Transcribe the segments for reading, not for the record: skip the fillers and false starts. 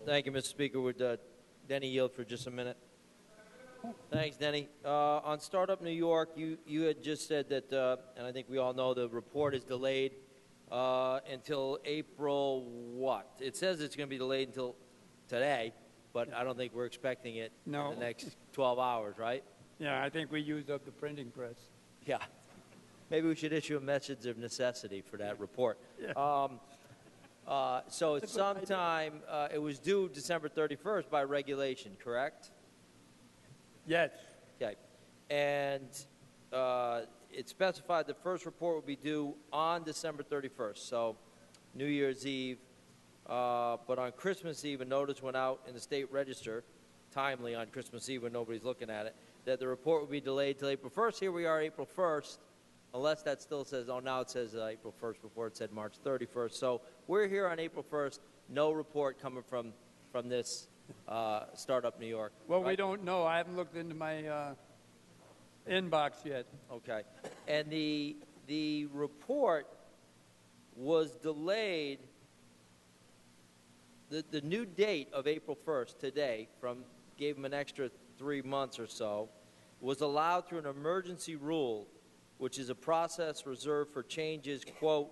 Thank you, Mr. Speaker. Would Denny yield for just a minute? Thanks, Denny. On Startup New York, you had just said that, and I think we all know the report is delayed until April what? It says it's going to be delayed until today, but I don't think we're expecting it in the next 12 hours, right? Yeah, I think we used up the printing press. Yeah. Maybe we should issue a message of necessity for that report. Yeah. So it's sometime, it was due December 31st by regulation, correct? Yes. Okay. And it specified the first report would be due on December 31st, so New Year's Eve. But on Christmas Eve, a notice went out in the State Register, timely on Christmas Eve when nobody's looking at it, that the report would be delayed till April 1st. Here we are, April 1st, unless that still says, oh, now it says April 1st before it said March 31st. So we're here on April 1st, no report coming from this Startup New York. Well, right? We don't know. I haven't looked into my inbox yet. Okay. And the report was delayed. The new date of April 1st, today, gave them an extra 3 months or so, was allowed through an emergency rule, which is a process reserved for changes, quote,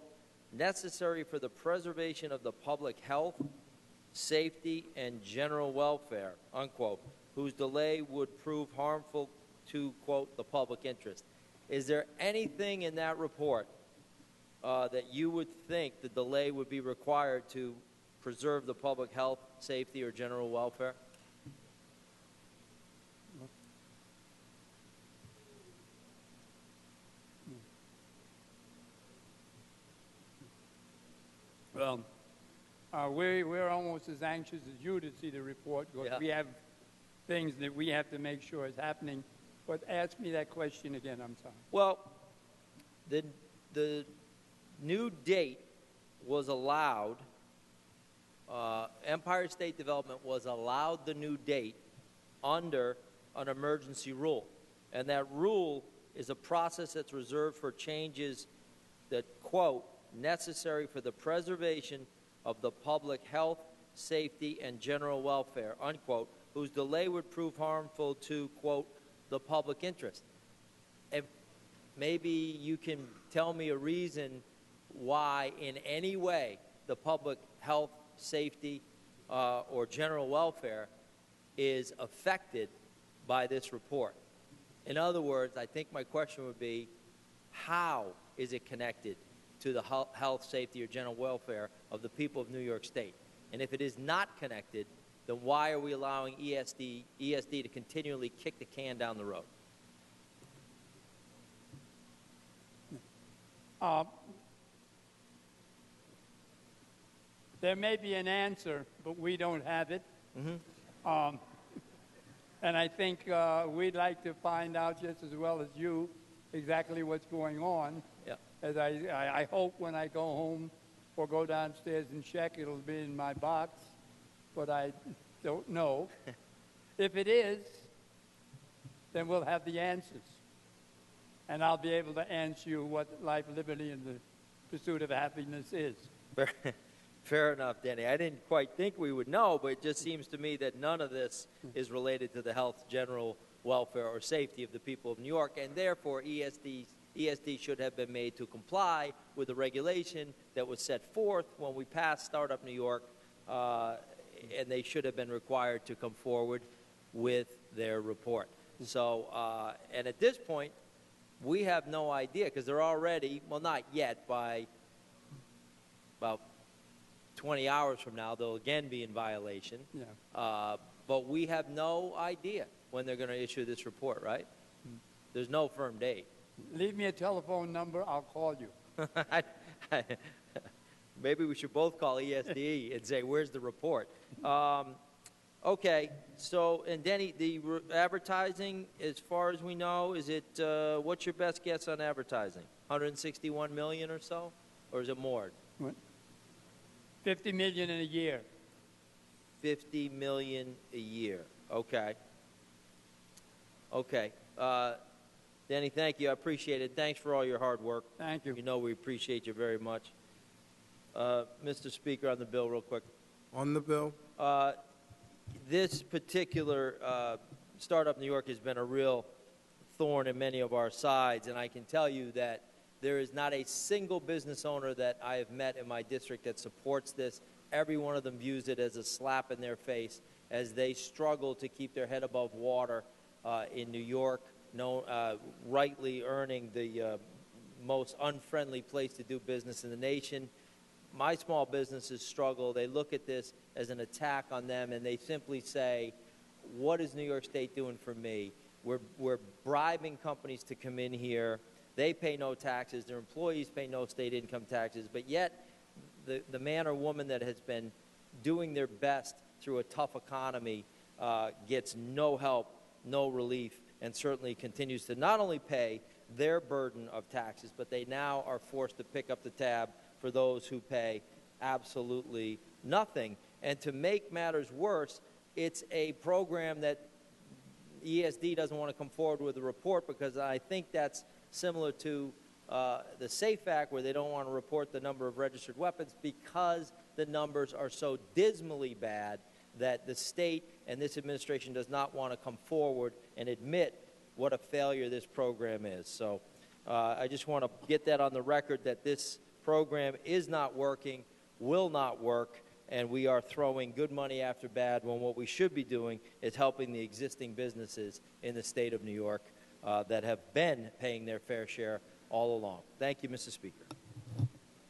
necessary for the preservation of the public health, safety, and general welfare, unquote, whose delay would prove harmful to, quote, the public interest. Is there anything in that report that you would think the delay would be required to preserve the public health, safety, or general welfare? Well, we're almost as anxious as you to see the report because we have things that we have to make sure is happening. But ask me that question again, I'm sorry. Well, the new date was allowed, Empire State Development was allowed the new date under an emergency rule. And that rule is a process that's reserved for changes that, quote, necessary for the preservation of the public health, safety, and general welfare, unquote, whose delay would prove harmful to, quote, the public interest. And maybe you can tell me a reason why in any way the public health, safety, or general welfare is affected by this report. In other words, I think my question would be, how is it connected to the health, safety, or general welfare of the people of New York State? And if it is not connected, then why are we allowing ESD to continually kick the can down the road? There may be an answer, but we don't have it. Mm-hmm. And I think we'd like to find out just as well as you exactly what's going on. Yeah. As I hope when I go home or go downstairs and check, it'll be in my box, but I don't know. If it is, then we'll have the answers. And I'll be able to answer you what life, liberty, and the pursuit of happiness is. Fair enough, Denny. I didn't quite think we would know, but it just seems to me that none of this is related to the health, general welfare, or safety of the people of New York, and therefore ESD should have been made to comply with the regulation that was set forth when we passed Startup New York, and they should have been required to come forward with their report. So, and at this point, we have no idea, because they're already, well, not yet, by about 20 hours from now, they'll again be in violation. Yeah. But we have no idea when they're going to issue this report, right? There's no firm date. Leave me a telephone number, I'll call you. Maybe we should both call ESD and say, where's the report? Okay, so, and Denny, the advertising, as far as we know, is it, what's your best guess on advertising? 161 million or so? Or is it more? What? 50 million in a year. 50 million a year. Okay. Okay. Denny, thank you. I appreciate it. Thanks for all your hard work. Thank you. You know we appreciate you very much. Mr. Speaker, on the bill real quick. On the bill? This particular Startup New York has been a real thorn in many of our sides, and I can tell you that there is not a single business owner that I have met in my district that supports this. Every one of them views it as a slap in their face as they struggle to keep their head above water in New York, rightly earning the most unfriendly place to do business in the nation. My small businesses struggle. They look at this as an attack on them, and they simply say, what is New York State doing for me? We're bribing companies to come in here. They pay no taxes. Their employees pay no state income taxes. But yet, the man or woman that has been doing their best through a tough economy gets no help, no relief, and certainly continues to not only pay their burden of taxes, but they now are forced to pick up the tab for those who pay absolutely nothing. And to make matters worse, it's a program that ESD doesn't want to come forward with a report because I think that's similar to the SAFE Act, where they don't want to report the number of registered weapons because the numbers are so dismally bad that the state and this administration does not want to come forward and admit what a failure this program is. So I just want to get that on the record that this program is not working, will not work, and we are throwing good money after bad when what we should be doing is helping the existing businesses in the state of New York that have been paying their fair share all along. Thank you, Mr. Speaker.